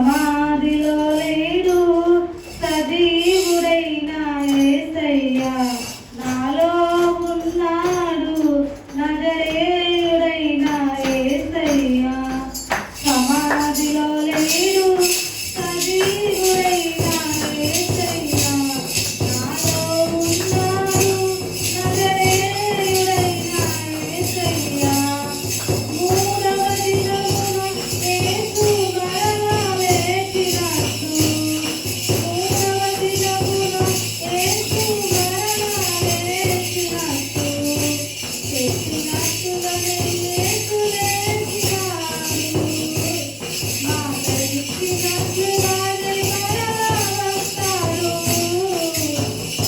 సమాధిలో లేడు సజీవుడైన యేసయ్యా నాలో ఉన్నాడు నజరేయుడైన యేసయ్యా సమాధిలో లేడు సజీవుడైన యేసయ్యా నాలో ఉన్నాడు నజరేయుడైన యేసయ్యా మూడవ దినమున యేసు మరలా లేచినట్టు మూడవ దినమున యేసు మరలా లేచినట్టు చెప్పినట్టుగానే యేసు లేచినాడు మాట ఇచ్చినట్లుగానే మరలా వస్తాడు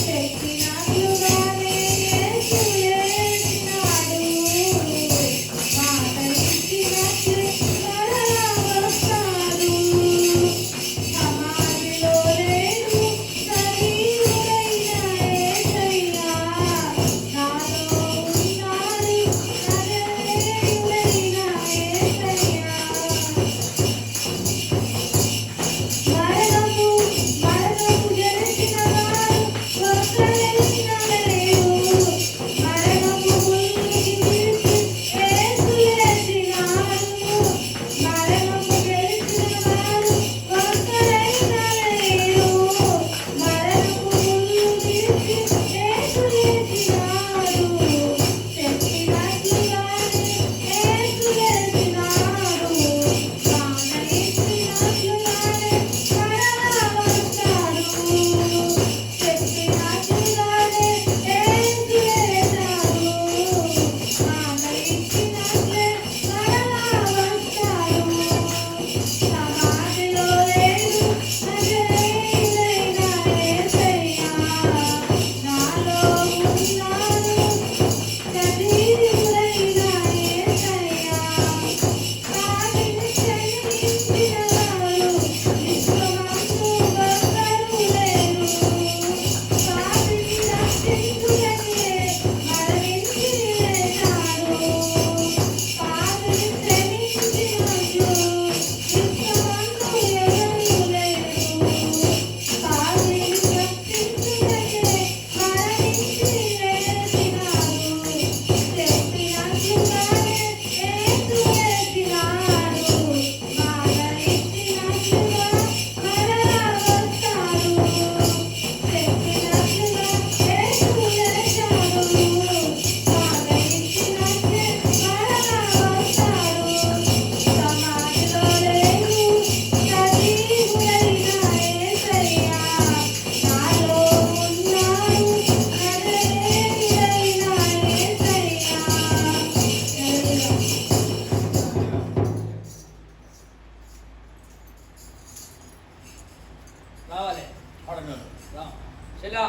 చెప్పినట్లుగానే యేసు లేచినాడు మాట ఇచ్చినట్లు మరలా వస్తాడు సమాధిలో లేడు సజీవుడైన యేసయ్యా నాలో ఉన్నాడు నజరేయుడైన యేసయ్యా మరణము గెలిచిన వాడు ఒక్కడైనా లేడు మరణము ముల్లుని విరిచి యేసు లేచినాడు మరణము గెలిచిన వాడు ఒక్కడైనా లేడు మరణము ముల్లుని విరిచి యేసు లేచినాడు చెప్పినట్లుగానే యేసు లేచినాడు మాట ఇచ్చినట్లుగానే మరలా వస్తాడు చెప్పినట్లుగానే యేసు లేచాడు మాట ఇచ్చినట్లే మరలా వస్తాడు సమాధిలో లేడు నజరేయుడైన యేసయ్యా నాలో ఉన్నాడు సజీవుడైన యేసయ్యా పాపిని క్షమించిన వాడు విశ్వమందు ఒక్కడు లేడు పాపిని రక్షించుటకే మరణించి లేచాడు పాపిని క్షమించినట్లు విశ్వమందు ఎవరు లేరు పాపిని రక్షించుటకే మరణించి లేచినాడు చెప్పినట్లుగానే యేసు లేచినాడు మాట ఇచ్చినట్లుగా మరలా వస్తాడు చెప్పినట్లుగా యేసు లేచాడు మాట ఇచ్చినట్లే మరలా వస్తాడు సమాధిలో లేడు సజీవుడైన యేసయ్యా నాలో ఉన్నాడు నజరేయుడైన యేసయ్యా రావాలి. రా. చెల్లా